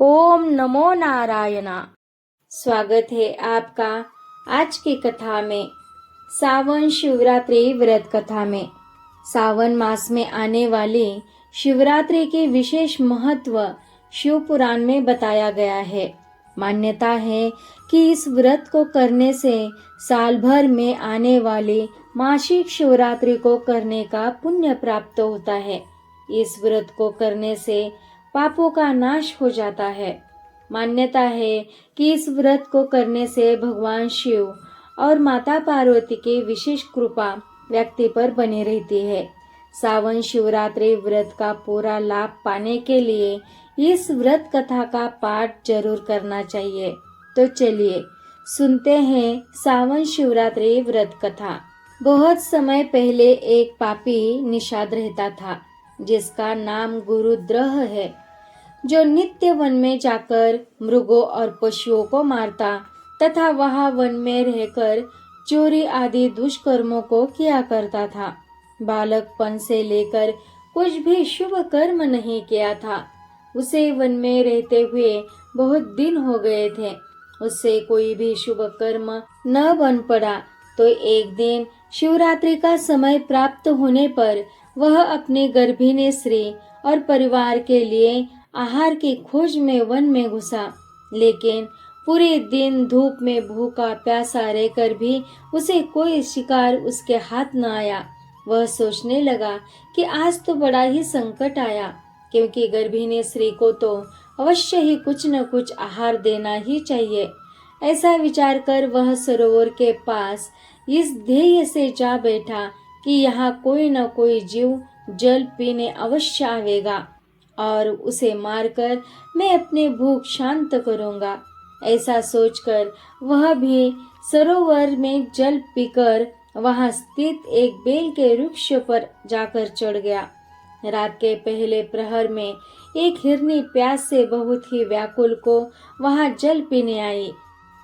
ओम नमो नारायणा। स्वागत है आपका आज की कथा में, सावन शिवरात्रि व्रत कथा में। सावन मास में आने वाली शिवरात्रि के विशेष महत्व शिव पुराण में बताया गया है। मान्यता है कि इस व्रत को करने से साल भर में आने वाली मासिक शिवरात्रि को करने का पुण्य प्राप्त होता है। इस व्रत को करने से पापों का नाश हो जाता है। मान्यता है कि इस व्रत को करने से भगवान शिव और माता पार्वती की विशेष कृपा व्यक्ति पर बनी रहती है। सावन शिवरात्रि व्रत का पूरा लाभ पाने के लिए इस व्रत कथा का पाठ जरूर करना चाहिए। तो चलिए सुनते हैं सावन शिवरात्रि व्रत कथा। बहुत समय पहले एक पापी निषाद रहता था, जिसका नाम गुरुद्रह है, जो नित्य वन में जाकर मृगों और पशुओं को मारता तथा वहां वन में रहकर चोरी आदि दुष्कर्मों को किया करता था। बालकपन से लेकर कुछ भी शुभ कर्म नहीं किया था। उसे वन में रहते हुए बहुत दिन हो गए थे। उससे कोई भी शुभ कर्म न बन पड़ा। तो एक दिन शिवरात्रि का समय प्राप्त होने पर वह अपनी गर्भिणी स्त्री और परिवार के लिए आहार की खोज में वन में घुसा। लेकिन पूरे दिन धूप में भूखा प्यासा रहकर भी उसे कोई शिकार उसके हाथ न आया। वह सोचने लगा कि आज तो बड़ा ही संकट आया, क्योंकि गर्भिणी स्त्री को तो अवश्य ही कुछ न कुछ आहार देना ही चाहिए। ऐसा विचार कर वह सरोवर के पास इस ध्येय से जा बैठा कि यहाँ कोई न कोई जीव जल पीने अवश्य आवेगा और उसे मारकर मैं अपनी भूख शांत करूंगा। ऐसा सोचकर वह भी सरोवर में जल पीकर वहां स्थित एक बेल के वृक्ष पर जाकर चढ़ गया। रात के पहले प्रहर में एक हिरनी प्यास से बहुत ही व्याकुल को वहां जल पीने आई।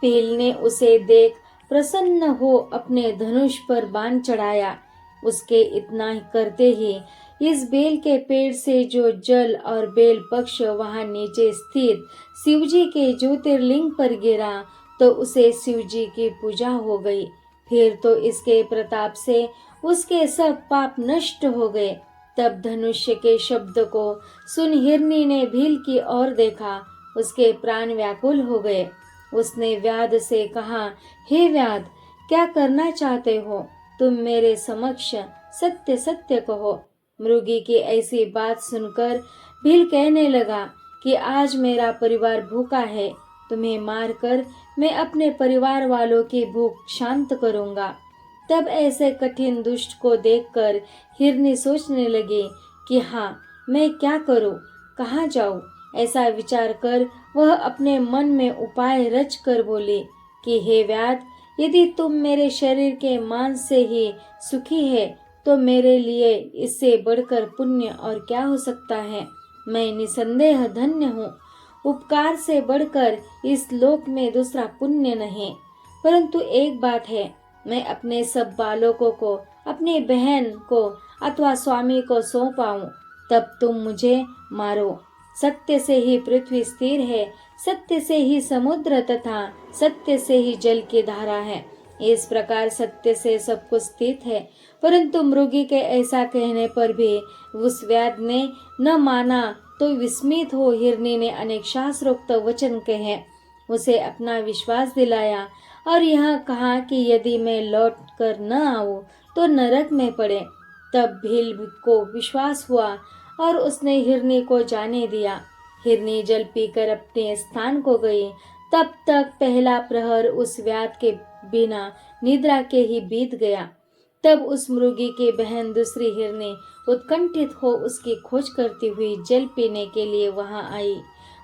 बेल ने उसे देख प्रसन्न हो अपने धनुष पर बाण चढ़ाया। उसके इतना ही करते ही इस बेल के पेड़ से जो जल और बेल पक्ष वहां नीचे स्थित शिवजी के ज्योतिर्लिंग पर गिरा, तो उसे शिवजी की पूजा हो गई। फिर तो इसके प्रताप से उसके सब पाप नष्ट हो गए। तब धनुष्य के शब्द को सुन हिरनी ने भील की ओर देखा। उसके प्राण व्याकुल हो गए। उसने व्याध से कहा, हे व्याध, क्या करना चाहते हो? तुम मेरे समक्ष सत्य सत्य कहो। मृगी की ऐसी बात सुनकर भील कहने लगा कि आज मेरा परिवार भूखा है। तुम्हें मारकर मैं अपने परिवार वालों की भूख शांत करूंगा। तब ऐसे कठिन दुष्ट को देखकर हिरनी सोचने लगी कि हाँ, मैं क्या करूं, कहाँ जाऊं। ऐसा विचार कर वह अपने मन में उपाय रच कर बोली कि हे व्याध, यदि तुम मेरे शरीर के मांस से ही सुखी है तो मेरे लिए इससे बढ़कर पुण्य और क्या हो सकता है। मैं निसंदेह धन्य हूँ। उपकार से बढ़कर इस लोक में दूसरा पुण्य नहीं। परंतु एक बात है, मैं अपने सब बालकों को अपनी बहन को अथवा स्वामी को सौंपाऊं, तब तुम मुझे मारो। सत्य से ही पृथ्वी स्थिर है, सत्य से ही समुद्र तथा सत्य से ही जल की धारा है। इस प्रकार सत्य से सब कुछ स्थित है। परंतु मृगी के ऐसा कहने पर भी उस व्याध ने न माना। तो विस्मित हो हिरनी ने अनेक शास्त्रोक्त वचन कहे, उसे अपना विश्वास दिलाया और यह कहा कि यदि मैं लौट कर न आऊं तो नरक में पड़े। तब भील को विश्वास हुआ और उसने हिरनी को जाने दिया। हिरनी जल पीकर अपने स्थान को गई। तब तक पहला प्रहर उस व्याध के बिना निद्रा के ही बीत गया। तब उस मृगी की बहन दूसरी हिरनी उत्कंठित हो उसकी खोज करती हुई जल पीने के लिए वहां आई।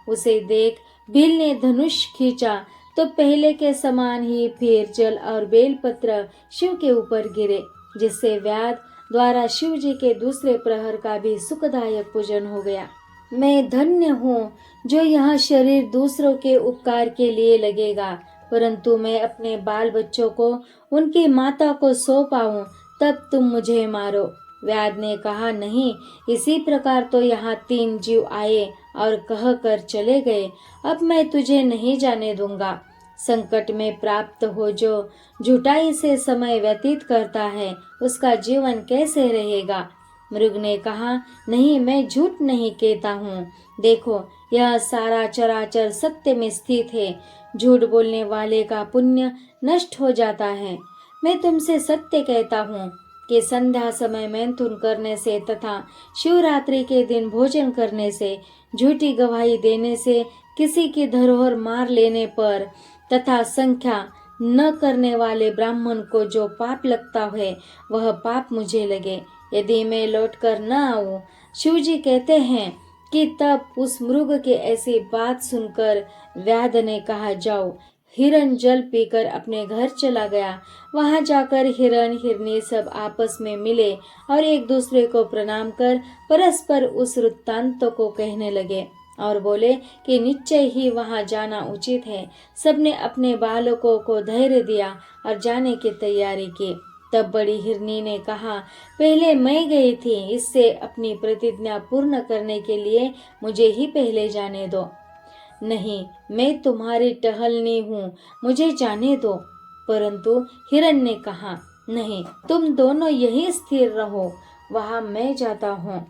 उसे देख भील ने धनुष खींचा तो पहले के समान ही फिर जल और बेलपत्र शिव के ऊपर गिरे, जिससे व्याध द्वारा शिव जी के दूसरे प्रहर का भी सुखदायक पूजन हो गया। मैं धन्य हूँ जो यह शरीर दूसरों के उपकार के लिए लगेगा, परंतु मैं अपने बाल बच्चों को उनकी माता को सौंपाऊं, तब तुम मुझे मारो। व्याध ने कहा, नहीं, इसी प्रकार तो यहाँ 3 जीव आए और कह कर चले गए। अब मैं तुझे नहीं जाने दूंगा। संकट में प्राप्त हो जो झूठाई से समय व्यतीत करता है, उसका जीवन कैसे रहेगा? मृग ने कहा, नहीं, मैं झूठ नहीं कहता हूँ। देखो, यह सारा चराचर सत्य में स्थित है। झूठ बोलने वाले का पुण्य नष्ट हो जाता है। मैं तुमसे सत्य कहता हूँ कि संध्या समय मैथुन करने से तथा शिवरात्रि के दिन भोजन करने से, झूठी गवाही देने से, किसी की धरोहर मार लेने पर तथा संख्या न करने वाले ब्राह्मण को जो पाप लगता है, वह पाप मुझे लगे यदि मैं लौट कर न आऊं। शिवजी कहते हैं कि तब उस मृग की ऐसी बात सुनकर व्याध ने कहा, जाओ। हिरण जल पीकर अपने घर चला गया। वहां जाकर हिरण हिरनी सब आपस में मिले और एक दूसरे को प्रणाम कर परस्पर उस वृत्तांत को कहने लगे और बोले कि निश्चय ही वहां जाना उचित है। सबने अपने बालकों को धैर्य दिया और जाने की तैयारी की। तब बड़ी हिरनी ने कहा, पहले मैं गई थी, इससे अपनी प्रतिज्ञा पूर्ण करने के लिए मुझे ही पहले जाने दो। नहीं, मैं तुम्हारी टहलनी हूँ, मुझे जाने दो। परंतु हिरण ने कहा, नहीं, तुम दोनों यहीं स्थिर रहो, वहां मैं जाता हूँ।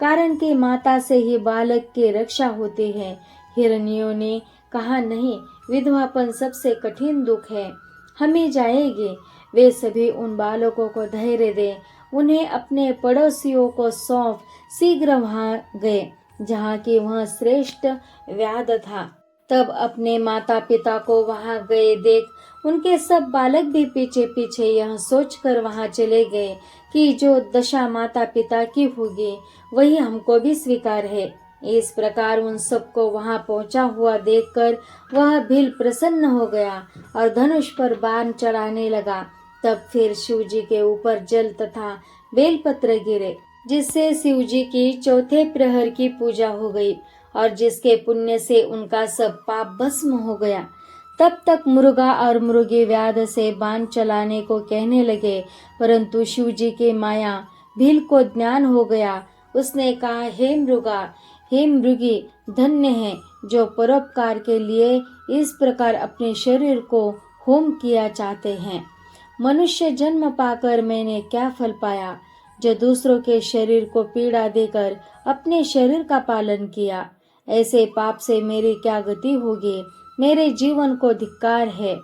कारण कि माता से ही बालक की रक्षा होती है। हिरनियों ने कहा, नहीं, विधवापन सबसे कठिन दुख है, हमें जाएगी। वे सभी उन बालकों को धैर्य दे उन्हें अपने पड़ोसियों को सौंप शीघ्र वहां गए जहाँ की वह श्रेष्ठ व्याध था। तब अपने माता पिता को वहां गए देख उनके सब बालक भी पीछे पीछे यह सोचकर वहां चले गए कि जो दशा माता पिता की होगी वही हमको भी स्वीकार है। इस प्रकार उन सबको वहां पहुंचा हुआ देखकर वह भील प्रसन्न हो गया और धनुष पर बाण चढ़ाने लगा। तब फिर शिवजी के ऊपर जल तथा बेलपत्र गिरे, जिससे शिवजी की चौथे प्रहर की पूजा हो गई और जिसके पुण्य से उनका सब पाप भस्म हो गया। तब तक मुर्गा और मुर्गी व्याध से बाण चलाने को कहने लगे, परंतु शिवजी की माया भील को ज्ञान हो गया। उसने कहा, हे मृगा, हे मृगी, धन्य है जो परोपकार के लिए इस प्रकार अपने शरीर को होम किया चाहते हैं। मनुष्य जन्म पाकर मैंने क्या फल पाया, जो दूसरों के शरीर को पीड़ा देकर अपने शरीर का पालन किया। ऐसे पाप से मेरी क्या गति होगी, मेरे जीवन को धिक्कार है।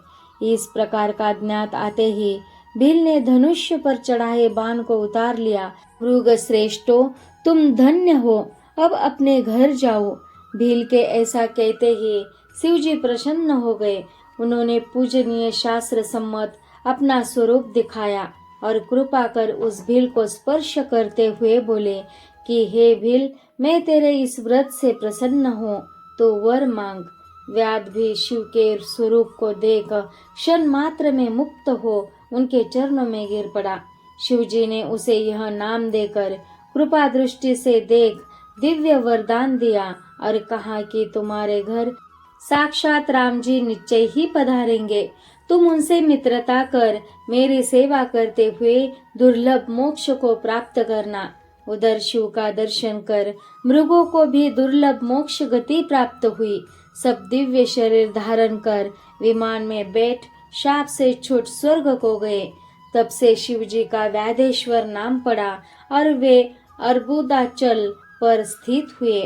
इस प्रकार का ज्ञात आते ही भील ने धनुष्य पर चढ़ाए बाण को उतार लिया। मृग श्रेष्ठो, तुम धन्य हो, अब अपने घर जाओ। भील के ऐसा कहते ही शिवजी प्रसन्न हो गए। उन्होंने पूजनीय शास्त्र सम्मत अपना स्वरूप दिखाया और कृपा कर उस भील को स्पर्श करते हुए बोले कि हे भील, मैं तेरे इस व्रत से प्रसन्न हूँ, तो वर मांग। व्याध भी शिव के स्वरूप को देख क्षण मात्र में मुक्त हो उनके चरणों में गिर पड़ा। शिवजी ने उसे यह नाम देकर कृपा दृष्टि से देख दिव्य वरदान दिया और कहा कि तुम्हारे घर साक्षात राम जी निश्चय ही पधारेंगे। तुम उनसे मित्रता कर मेरी सेवा करते हुए दुर्लभ मोक्ष को प्राप्त करना। उधर शिव का दर्शन कर मृगों को भी दुर्लभ मोक्ष गति प्राप्त हुई। सब दिव्य शरीर धारण कर विमान में बैठ शाप से छूट स्वर्ग को गए। तब से शिवजी का व्याधेश्वर नाम पड़ा और वे अर्बुदाचल पर स्थित हुए।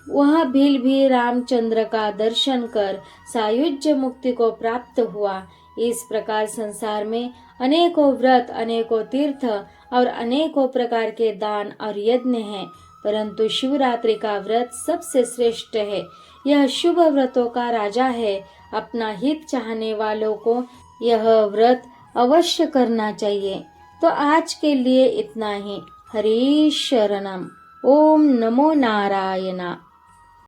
वह भील भी रामचंद्र का दर्शन कर सायुज्य मुक्ति को प्राप्त हुआ। इस प्रकार संसार में अनेकों व्रत, अनेकों तीर्थ और अनेकों प्रकार के दान और यज्ञ हैं, परंतु शिवरात्रि का व्रत सबसे श्रेष्ठ है। यह शुभ व्रतों का राजा है। अपना हित चाहने वालों को यह व्रत अवश्य करना चाहिए। तो आज के लिए इतना ही। हरि शरणम। ओम नमो नारायण।